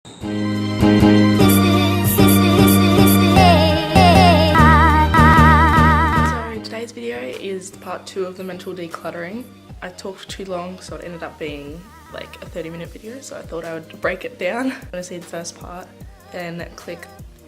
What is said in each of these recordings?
Today's video is part 2 of the mental decluttering. I talked too long, so it ended up being like a 30-minute video, so I thought I would break it down. If you want to see the first part, then click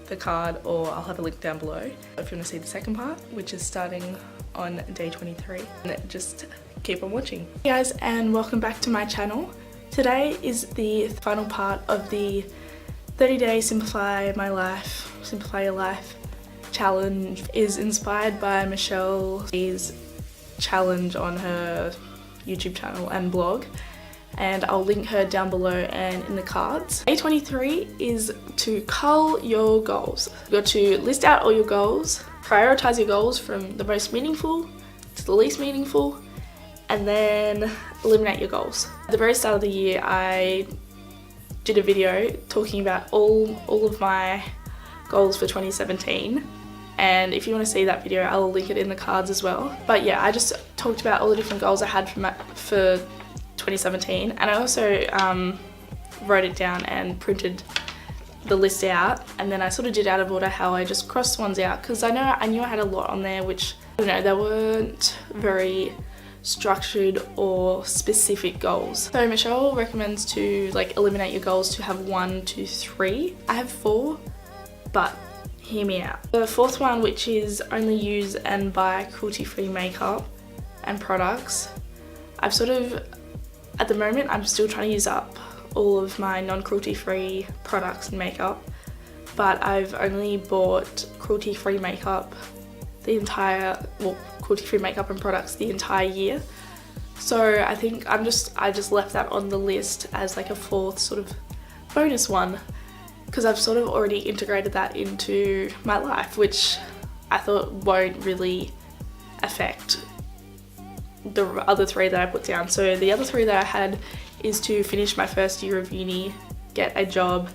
the card, or I'll have a link down below. If you want to see the second part, which is starting on day 23, and just keep on watching. Hey guys, and welcome back to my channel. Today is the final part of the 30-day Simplify Your Life challenge. Is inspired by Michelle's challenge on her YouTube channel and blog, and I'll link her down below and in the cards. Day 23 is to cull your goals. You've got to list out all your goals, prioritize your goals from the most meaningful to the least meaningful, and then eliminate your goals. At the very start of the year, I did a video talking about all of my goals for 2017, and if you want to see that video, I'll link it in the cards as well. But yeah, I just talked about all the different goals I had for 2017, and I also wrote it down and printed the list out, and then I sort of did out of order how I just crossed ones out, because I knew I had a lot on there which, I don't know, they weren't very structured or specific goals. So Michelle recommends to eliminate your goals to have 1, 2, 3. I have 4, but hear me out. The fourth one, which is only use and buy cruelty-free makeup and products. I've sort of, at the moment, I'm still trying to use up all of my non-cruelty-free products and makeup, but I've only bought cruelty-free makeup cruelty-free makeup and products the entire year. So I think I just left that on the list as like a fourth sort of bonus one, because I've sort of already integrated that into my life, which I thought won't really affect the other 3 that I put down. So the other 3 that I had is to finish my first year of uni, get a job,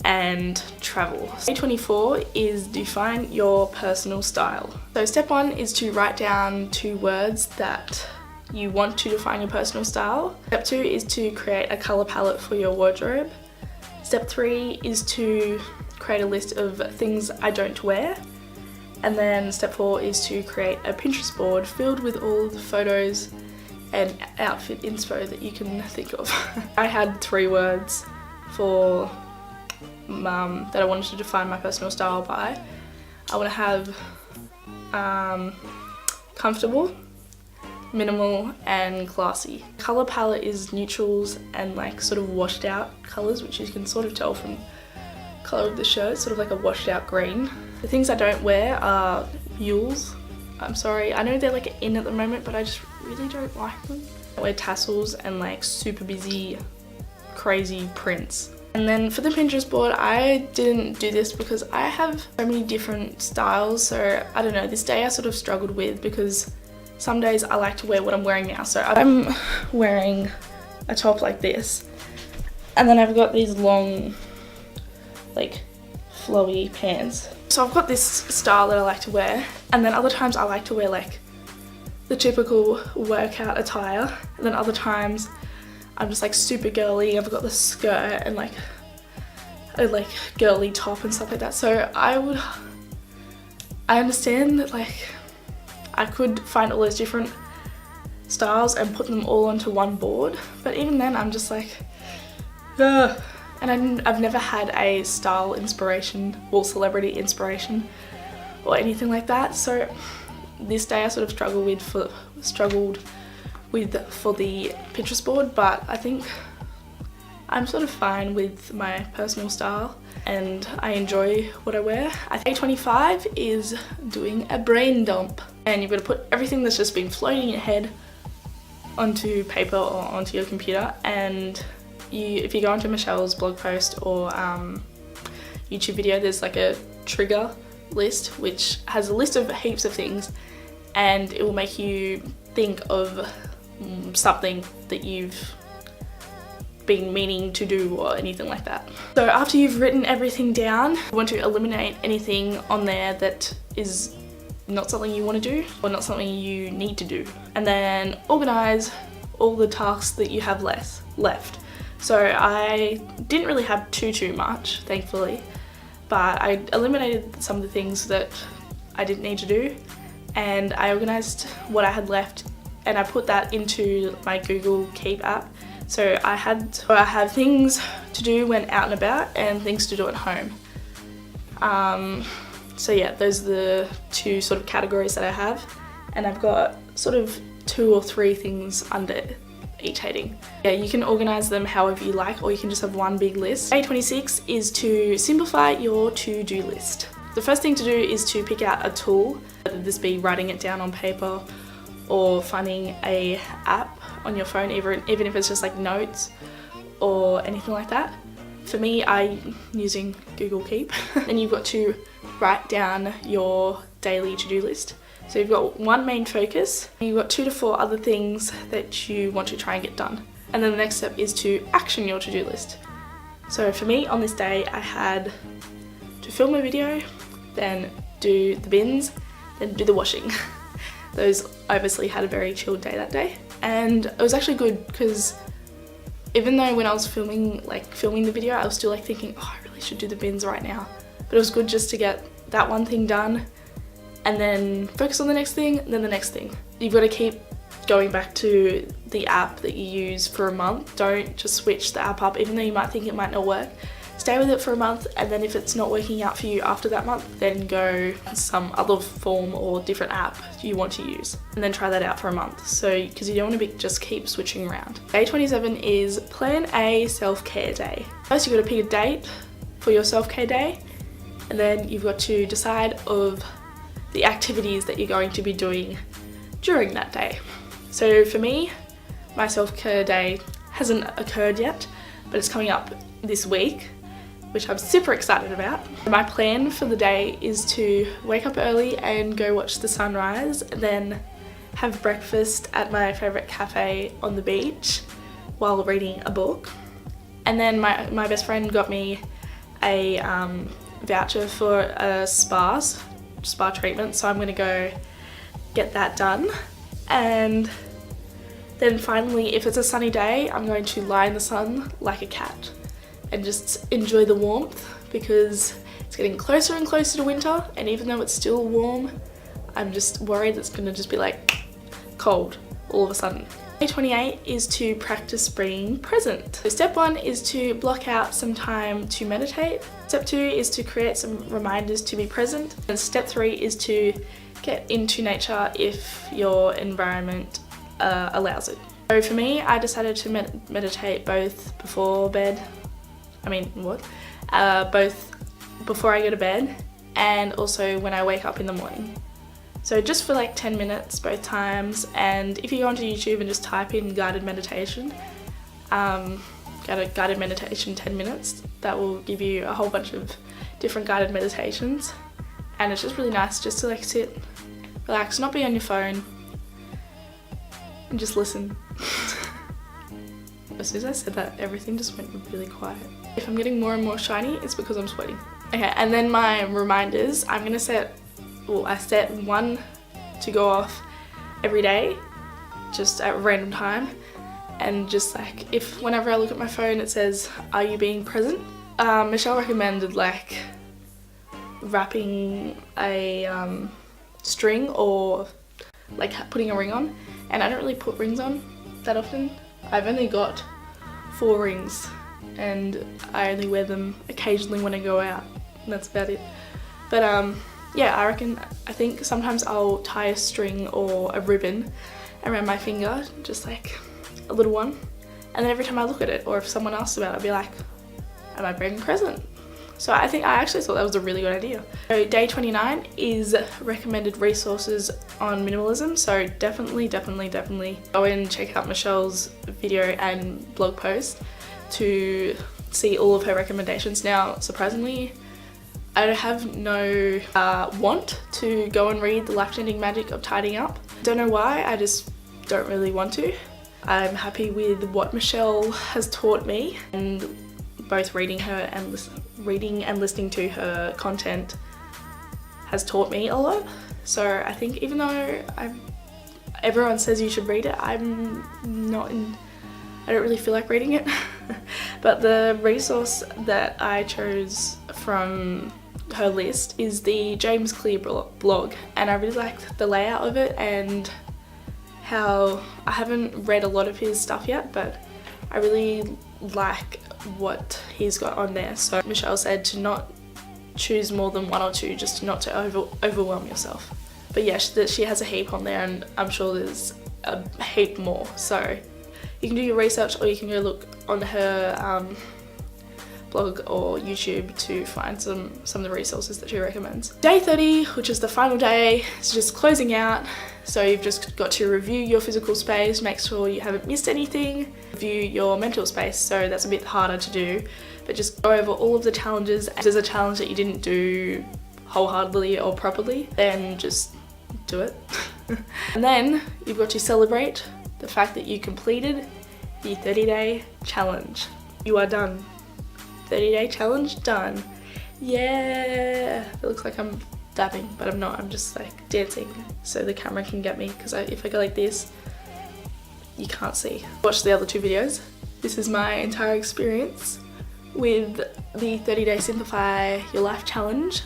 and travel. Day 24 is define your personal style. So step 1 is to write down 2 words that you want to define your personal style. Step 2 is to create a color palette for your wardrobe. Step 3 is to create a list of things I don't wear. And then step 4 is to create a Pinterest board filled with all of the photos and outfit inspo that you can think of. I had 3 words for that I wanted to define my personal style by. I want to have comfortable, minimal, and classy. Color palette is neutrals and like sort of washed out colors, which you can sort of tell from color of the shirt, sort of like a washed out green. The things I don't wear are mules. I'm sorry, I know they're like in at the moment, but I just really don't like them. I wear tassels and like super busy, crazy prints. And then for the Pinterest board, I didn't do this because I have so many different styles, so I don't know, this day I sort of struggled with, because some days I like to wear what I'm wearing now. So I'm wearing a top like this, and then I've got these long, like, flowy pants. So I've got this style that I like to wear, and then other times I like to wear like the typical workout attire, and then other times I'm just like super girly. I've got the skirt and like a girly top and stuff like that. So I understand that like I could find all those different styles and put them all onto one board, but even then I'm just like, ugh. And I've never had a style inspiration or celebrity inspiration or anything like that. So this day I sort of struggled with for the Pinterest board, but I think I'm sort of fine with my personal style and I enjoy what I wear. I think day 25 is doing a brain dump, and you've got to put everything that's just been floating in your head onto paper or onto your computer, and if you go onto Michelle's blog post or YouTube video, there's like a trigger list which has a list of heaps of things, and it will make you think of something that you've been meaning to do or anything like that. So after you've written everything down, you want to eliminate anything on there that is not something you want to do or not something you need to do, and then organize all the tasks that you have left. So I didn't really have too much, thankfully, but I eliminated some of the things that I didn't need to do, and I organised what I had left and I put that into my Google Keep app. So I have things to do when out and about and things to do at home. So yeah, those are the two sort of categories that I have, and I've got sort of 2 or 3 things under each heading. Yeah, you can organise them however you like, or you can just have one big list. Day 26 is to simplify your to-do list. The first thing to do is to pick out a tool, whether this be writing it down on paper or finding a app on your phone, even if it's just like notes or anything like that. For me, I'm using Google Keep. Then you've got to write down your daily to-do list. So you've got one main focus, and you've got 2 to 4 other things that you want to try and get done. And then the next step is to action your to-do list. So for me, on this day, I had to film a video, then do the bins, then do the washing. Those obviously had a very chilled day that day. And it was actually good because even though when I was filming the video, I was still like thinking, oh, I really should do the bins right now. But it was good just to get that one thing done and then focus on the next thing, and then the next thing. You've got to keep going back to the app that you use for a month. Don't just switch the app up, even though you might think it might not work. Stay with it for a month, and then if it's not working out for you after that month, then go some other form or different app you want to use, and then try that out for a month. So, because you don't want to just keep switching around. Day 27 is plan a self-care day. First, you've got to pick a date for your self-care day, and then you've got to decide of the activities that you're going to be doing during that day. So for me, my self-care day hasn't occurred yet, but it's coming up this week, which I'm super excited about. My plan for the day is to wake up early and go watch the sunrise, then have breakfast at my favourite cafe on the beach while reading a book. And then my best friend got me a voucher for a spa treatment, so I'm gonna go get that done. And then finally, if it's a sunny day, I'm going to lie in the sun like a cat and just enjoy the warmth, because it's getting closer and closer to winter, and even though it's still warm, I'm just worried it's gonna just be like cold all of a sudden. Day 28 is to practice being present. So step 1 is to block out some time to meditate. Step 2 is to create some reminders to be present. And step 3 is to get into nature if your environment allows it. So for me, I decided to meditate both before bed, both before I go to bed and also when I wake up in the morning. So just for like 10 minutes both times, and if you go onto YouTube and just type in guided meditation 10 minutes, that will give you a whole bunch of different guided meditations, and it's just really nice just to like sit, relax, not be on your phone, and just listen. As soon as I said that, everything just went really quiet. If I'm getting more and more shiny, it's because I'm sweating. Okay, and then my reminders, I set one to go off every day, just at a random time. And just like, if whenever I look at my phone it says, are you being present? Michelle recommended like wrapping a string or like putting a ring on, and I don't really put rings on that often. I've only got 4 rings and I only wear them occasionally when I go out, and that's about it. But yeah, I think sometimes I'll tie a string or a ribbon around my finger, just like a little one, and then every time I look at it, or if someone asks about it, I'll be like, am I being present? So I actually thought that was a really good idea. So day 29 is recommended resources on minimalism. So definitely go and check out Michelle's video and blog post to see all of her recommendations. Now, surprisingly, I have no want to go and read The Life-Changing Magic of Tidying Up. Don't know why, I just don't really want to. I'm happy with what Michelle has taught me, and both reading and listening to her content has taught me a lot. So I think even though everyone says you should read it, I don't really feel like reading it. But the resource that I chose from her list is the James Clear blog, and I really liked the layout of it and how I haven't read a lot of his stuff yet, but I really like what he's got on there. So Michelle said to not choose more than one or two, just not to overwhelm yourself. But yeah, she has a heap on there, and I'm sure there's a heap more. So you can do your research, or you can go look on her blog or YouTube to find some of the resources that she recommends. Day 30, which is the final day, is just closing out. So you've just got to review your physical space, make sure you haven't missed anything, review your mental space. So that's a bit harder to do, but just go over all of the challenges. If there's a challenge that you didn't do wholeheartedly or properly, then just do it. And then you've got to celebrate the fact that you completed the 30-day challenge. You are done. 30-day challenge done. Yeah. It looks like I'm dabbing, but I'm not. I'm just like dancing so the camera can get me, because if I go like this, you can't see. Watch the other two videos. This is my entire experience with the 30-day Simplify Your Life challenge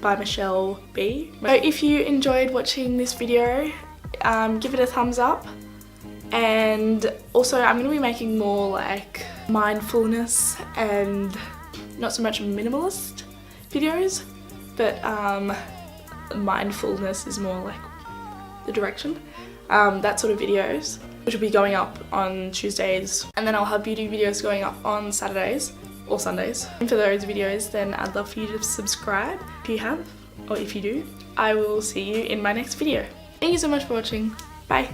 by Michelle B. So if you enjoyed watching this video, give it a thumbs up. And also I'm going to be making more like mindfulness and not so much minimalist videos, but mindfulness is more like the direction. That sort of videos, which will be going up on Tuesdays, and then I'll have beauty videos going up on Saturdays or Sundays. And for those videos, then I'd love for you to subscribe if you have, or if you do. I will see you in my next video. Thank you so much for watching. Bye.